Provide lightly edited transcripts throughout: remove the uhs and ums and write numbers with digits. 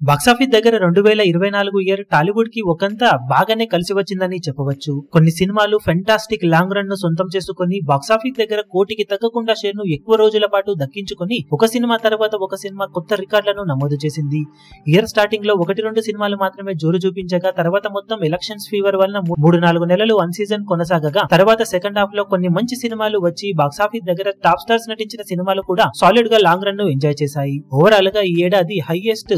Box office దగ్గర 2024 year Tollywood కి ఒకంత బాగానే కలిసి వచ్చిందని చెప్పవచ్చు. కొన్ని సినిమాలు ఫెంటాస్టిక్ లాంగ్ రన్ ను సొంతం చేసుకుని బాక్సాఫీస్ దగ్గర కోటికి తగ్గకుండా షేర్ ను ఎక్కువ రోజుల పాటు దక్కించుకుని ఒక సినిమా తర్వాత ఒక సినిమా కొత్త రికార్డులను నమోదు చేసింది. ఇయర్ స్టార్టింగ్ లో 1-2 సినిమాలు మాత్రమే జోరు చూపించగా తర్వాత మొత్తం ఎలక్షన్స్ ఫీవర్ వలన 3-4 నెలలు అన్ సీజన్ కొనసాగగా తర్వాత సెకండ్ హాఫ్ లో కొన్ని మంచి సినిమాలు వచ్చి బాక్సాఫీస్ దగ్గర టాప్ స్టార్స్ నటించిన సినిమాలు కూడా సాలిడ్ గా లాంగ్ రన్ ను ఎంజాయ్ చేశాయి. ఓవరాల్ గా ఈ ఏడాది హైయెస్ట్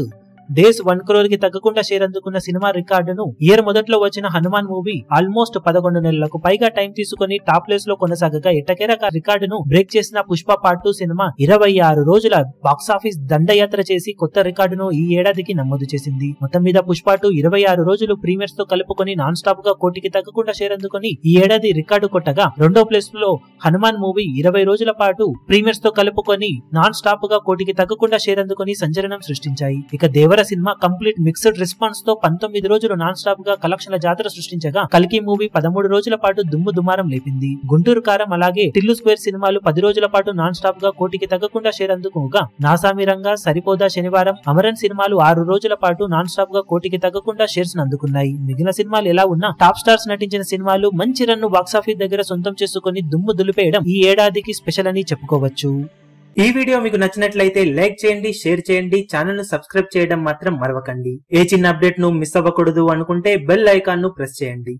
డేస్ 1 crore కి తగ్గకుండా షేర్ అందుకున్న సినిమా రికార్డును ఇయర్ మొదట్లో వచ్చిన హనుమాన్ మూవీ ఆల్మోస్ట్ 11 నెలలకు పైగా టైం తీసుకుని టాప్ ప్లేస్ లో కొనసాగగా ఎట్టకేరక రికార్డును బ్రేక్ చేసిన పుష్ప పార్ట్ 2 సినిమా 26 రోజుల బాక్సాఫీస్ దండయాత్ర చేసి కొత్త రికార్డును ఈ ఏడాదికి నమోదు చేసింది. మొత్తం మీద పుష్ప 2 26 రోజులు ప్రీమియర్స్ తో కలుపుకొని నాన్ స్టాప్ గా కోటికి తగ్గకుండా షేర్ అందుకుని ఈ ఏడాది రికార్డు కొట్టగా రెండో ప్లేస్ లో హనుమాన్ మూవీ 20 రోజుల పాటు ప్రీమియర్స్ తో కలుపుకొని నాన్ స్టాప్ గా కోటికి తగ్గకుండా షేర్ అందుకుని సంచలనం సృష్టించాయి. ఇక దేవర సినిమా కంప్లీట్ మిక్స్డ్ రెస్పాన్స్ తో 19 రోజులు నాన్ స్టాప్ గా కలెక్షన్ల జాతర సృష్టించగా కల్కి మూవీ 13 రోజుల పాటు దుమ్ము దుమారం లేపింది. గుంటూరు కారం అలాగే టిల్లు స్క్వేర్ సినిమాలు 10 రోజుల పాటు నాన్ స్టాప్ గా కోటికి తగ్గకుండా షేర్ అందుకోగా నాసామిరంగా సరిపోదా శనివారం అమరన్ సినిమాలు 6 రోజుల పాటు నాన్ స్టాప్ గా కోటికి తగ్గకుండా షేర్స్ అందుకున్నాయి. మిగిలిన సినిమాలు ఎలా ఉన్నా టాప్ స్టార్స్ నటించిన సినిమాలు మంచి రన్ను బాక్సాఫీస్ దగ్గర సొంతం చేసుకుని దుమ్ము దులిపేయడం ఈ ఏడాదికి స్పెషల్ అని చెప్పుకోవచ్చు. ఈ వీడియో మీకు నచ్చినట్లయితే లైక్ చేయండి, షేర్ చేయండి, ఛానల్ ను సబ్స్క్రైబ్ చేయడం మాత్రం మరవకండి. ఏ చిన్న అప్డేట్ ను మిస్ అవ్వకూడదు అనుకుంటే బెల్ ఐకాన్ ను ప్రెస్ చేయండి.